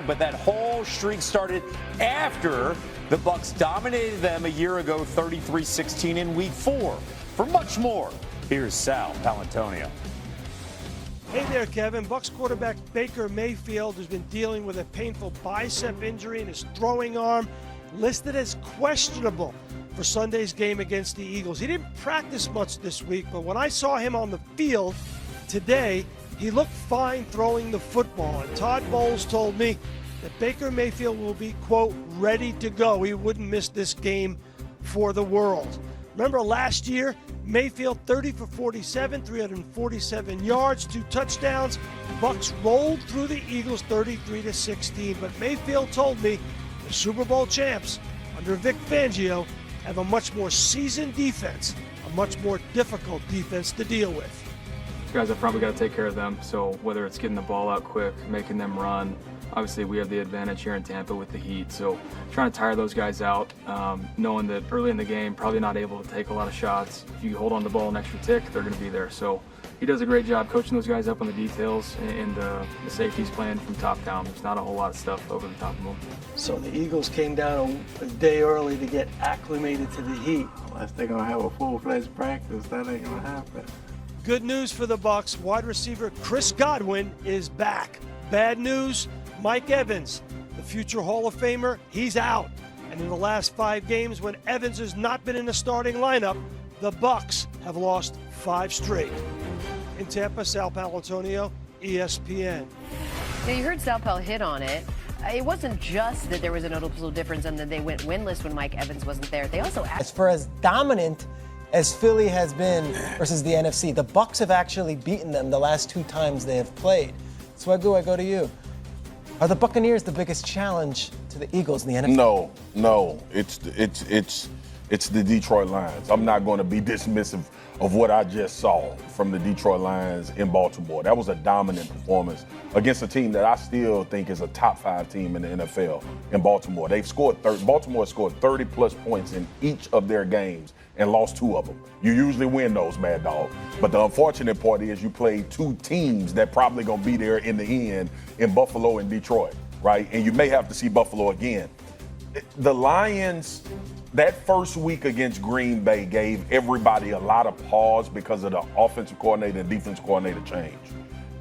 but that whole streak started after the Bucs dominated them a year ago, 33-16 in Week 4. For much more, here's Sal Palantonio. Hey there, Kevin. Bucs quarterback Baker Mayfield has been dealing with a painful bicep injury in his throwing arm, listed as questionable for Sunday's game against the Eagles. He didn't practice much this week, but when I saw him on the field today, he looked fine throwing the football. And Todd Bowles told me that Baker Mayfield will be, quote, ready to go. He wouldn't miss this game for the world. Remember last year, Mayfield 30 for 47, 347 yards, 2 touchdowns. Bucs rolled through the Eagles 33-16, but Mayfield told me the Super Bowl champs under Vic Fangio have a much more seasoned defense, a much more difficult defense to deal with. Guys up front, we got to take care of them. So whether it's getting the ball out quick, making them run, obviously we have the advantage here in Tampa with the heat. So trying to tire those guys out, knowing that early in the game, probably not able to take a lot of shots. If you hold on the ball an extra tick, they're going to be there. So he does a great job coaching those guys up on the details and the safeties playing from top down. There's not a whole lot of stuff over the top of them. So the Eagles came down a day early to get acclimated to the heat. Unless they're going to have a full-fledged practice, that ain't going to happen. Good news for the Bucs. Wide receiver Chris Godwin is back. Bad news, Mike Evans, the future Hall of Famer, he's out. And in the last 5 games when Evans has not been in the starting lineup, the Bucs have lost 5 straight. In Tampa, Sal Palantonio, ESPN. Now, you heard Sal Pal hit on it. It wasn't just that there was a noticeable difference and that they went winless when Mike Evans wasn't there. They also as for as dominant as Philly has been versus the NFC, the Bucs have actually beaten them the last 2 times they have played. So I go to you. Are the Buccaneers the biggest challenge to the Eagles in the NFC? No. It's the Detroit Lions. I'm not going to be dismissive of what I just saw from the Detroit Lions in Baltimore. That was a dominant performance against a team that I still think is a top 5 team in the NFL in Baltimore. Baltimore scored 30-plus points in each of their games and lost 2 of them. You usually win those, Mad Dog. But the unfortunate part is you played 2 teams that probably going to be there in the end in Buffalo and Detroit, right? And you may have to see Buffalo again. The Lions, that first week against Green Bay gave everybody a lot of pause because of the offensive coordinator and defensive coordinator change.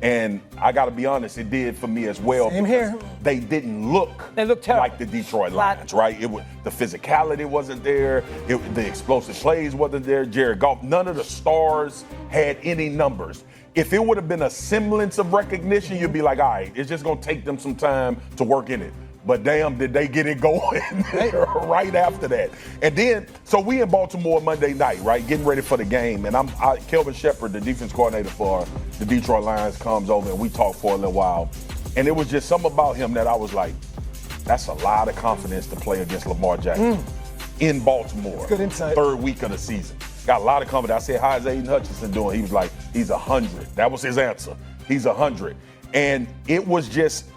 And I got to be honest, it did for me as well. Same here. They didn't look like the Detroit Lions, right? The physicality wasn't there. The explosive plays wasn't there. Jared Goff, none of the stars had any numbers. If it would have been a semblance of recognition, you'd be like, all right, it's just going to take them some time to work in it. But damn, did they get it going right after that. And then, so we in Baltimore Monday night, right, getting ready for the game. And Kelvin Shepard, the defense coordinator for the Detroit Lions, comes over and we talk for a little while. And it was just something about him that I was like, that's a lot of confidence to play against Lamar Jackson in Baltimore. Good insight. 3rd week of the season. Got a lot of confidence. I said, how's Aiden Hutchinson doing? He was like, he's 100. That was his answer. He's 100. And it was just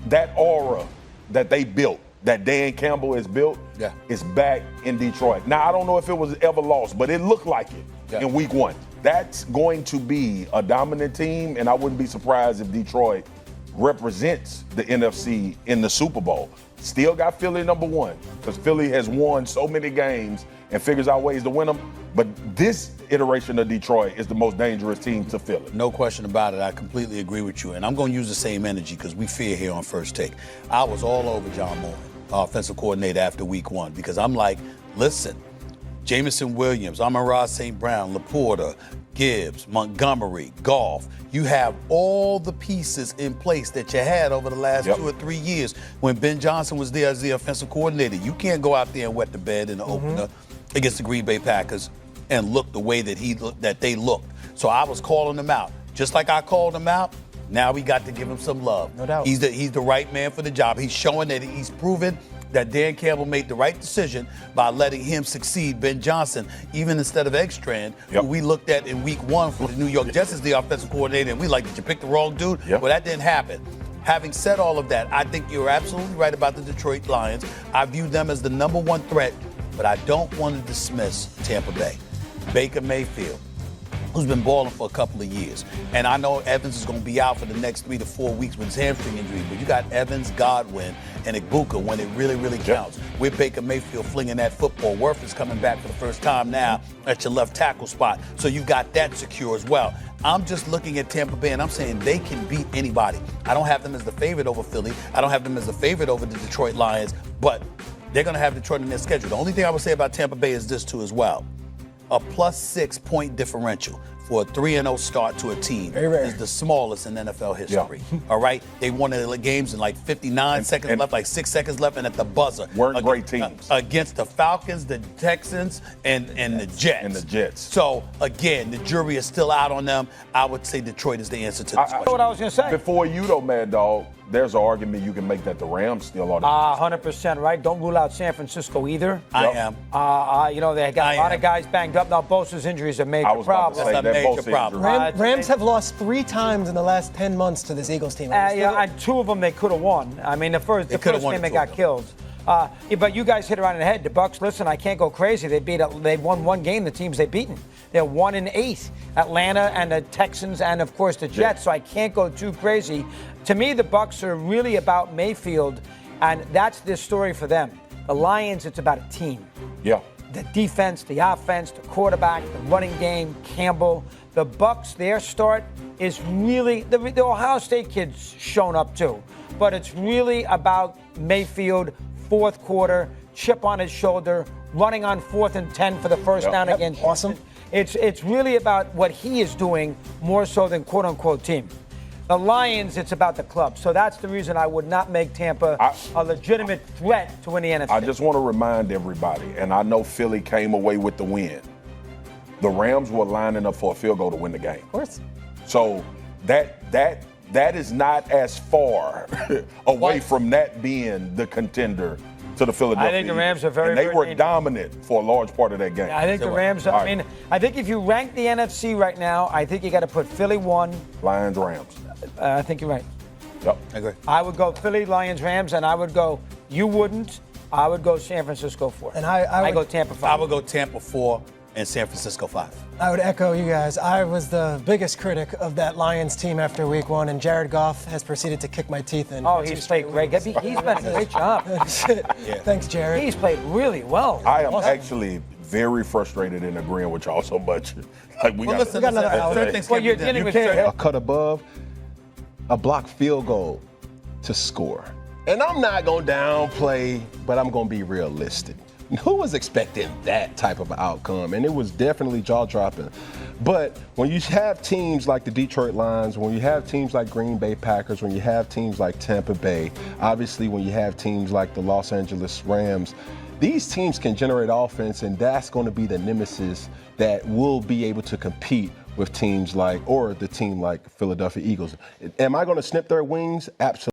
that aura that they built, that Dan Campbell has built, is back in Detroit. Now, I don't know if it was ever lost, but it looked like it in week 1. That's going to be a dominant team, and I wouldn't be surprised if Detroit represents the NFC in the Super Bowl. Still got Philly number 1, because Philly has won so many games and figures out ways to win them. But this iteration of Detroit is the most dangerous team to Philly. No question about it. I completely agree with you. And I'm going to use the same energy because we fear here on First Take. I was all over John Moore, offensive coordinator, after week 1 because I'm like, listen, Jamison Williams, Amon-Ra St. Brown, Laporta, Gibbs, Montgomery, Goff. You have all the pieces in place that you had over the last 2 or 3 years when Ben Johnson was there as the offensive coordinator. You can't go out there and wet the bed in the opener against the Green Bay Packers and look the way that they looked. So I was calling them out. Just like I called them out, now we got to give him some love. No doubt. He's the right man for the job. He's showing that he's proven that Dan Campbell made the right decision by letting him succeed, Ben Johnson, even instead of Ekstrand, who we looked at in week 1 for the New York Jets as the offensive coordinator, and we like, did you pick the wrong dude? Well, that didn't happen. Having said all of that, I think you're absolutely right about the Detroit Lions. I view them as the number 1 threat, but I don't want to dismiss Tampa Bay. Baker Mayfield, who's been balling for a couple of years. And I know Evans is going to be out for the next 3 to 4 weeks with his hamstring injury, but you got Evans, Godwin, and Igbuka when it really, really counts. With Baker Mayfield flinging that football. Worth is coming back for the first time now at your left tackle spot. So you've got that secure as well. I'm just looking at Tampa Bay, and I'm saying they can beat anybody. I don't have them as the favorite over Philly. I don't have them as the favorite over the Detroit Lions, but they're going to have Detroit in their schedule. The only thing I would say about Tampa Bay is this, too, as well. A +6 point differential for a 3-0 start to a team is the smallest in NFL history. Yeah. All right? They won the games in like 59 seconds left, like 6 seconds left, and at the buzzer. Weren't great teams. Against the Falcons, the Texans, and the Jets. And the Jets. So, again, the jury is still out on them. I would say Detroit is the answer to this question. What I was going to say. Before you, though, Mad Dog, there's an argument you can make that the Rams still are the 100% right. Don't rule out San Francisco either. I am. They got a lot of guys banged up. Now, Bosa's injury is a major problem. That's a major problem. Rams have lost 3 times in the last 10 months to this Eagles team. And 2 of them they could have won. I mean, the first game they got killed. But you guys hit it right in the head. The Bucs, listen, I can't go crazy. They won 1 game, the teams they've beaten. They're 1-8. Atlanta and the Texans and, of course, the Jets. So I can't go too crazy. To me, the Bucs are really about Mayfield, and that's the story for them. The Lions, it's about a team. Yeah. The defense, the offense, the quarterback, the running game, Campbell. The Bucs, their start is really the Ohio State kid's shown up too, but it's really about Mayfield, fourth quarter, chip on his shoulder, running on 4th and 10 for the first down against awesome. It's really about what he is doing more so than quote unquote team. The Lions, it's about the club. So that's the reason I would not make Tampa a legitimate threat to win the NFC. I just want to remind everybody, and I know Philly came away with the win. The Rams were lining up for a field goal to win the game. Of course. So that is not as far away from that being the contender to the Philadelphia. I think the Rams are very, and they very were dangerous. dominant for a large part of that game. Yeah, I think the Rams, I think if you rank the NFC right now, I think you got to put Philly 1. Lions, Rams. I think you're right. Yep. I agree. I would go Philly, Lions, Rams, and I would go, you wouldn't, I would go San Francisco 4. And I go Tampa 5. I would go Tampa 4 and San Francisco 5. I would echo you guys. I was the biggest critic of that Lions team after week 1, and Jared Goff has proceeded to kick my teeth in. Oh, he's played great. He's done a great job. Thanks, Jared. He's played really well. I am actually very frustrated and agreeing with y'all so much. Like we got another hour. Well, you're dealing with A cut above, a blocked field goal to score. And I'm not going to downplay, but I'm going to be realistic. Who was expecting that type of outcome? And it was definitely jaw-dropping. But when you have teams like the Detroit Lions, when you have teams like Green Bay Packers, when you have teams like Tampa Bay, obviously when you have teams like the Los Angeles Rams, these teams can generate offense, and that's going to be the nemesis that will be able to compete with teams like, or the team like Philadelphia Eagles. Am I going to snip their wings? Absolutely.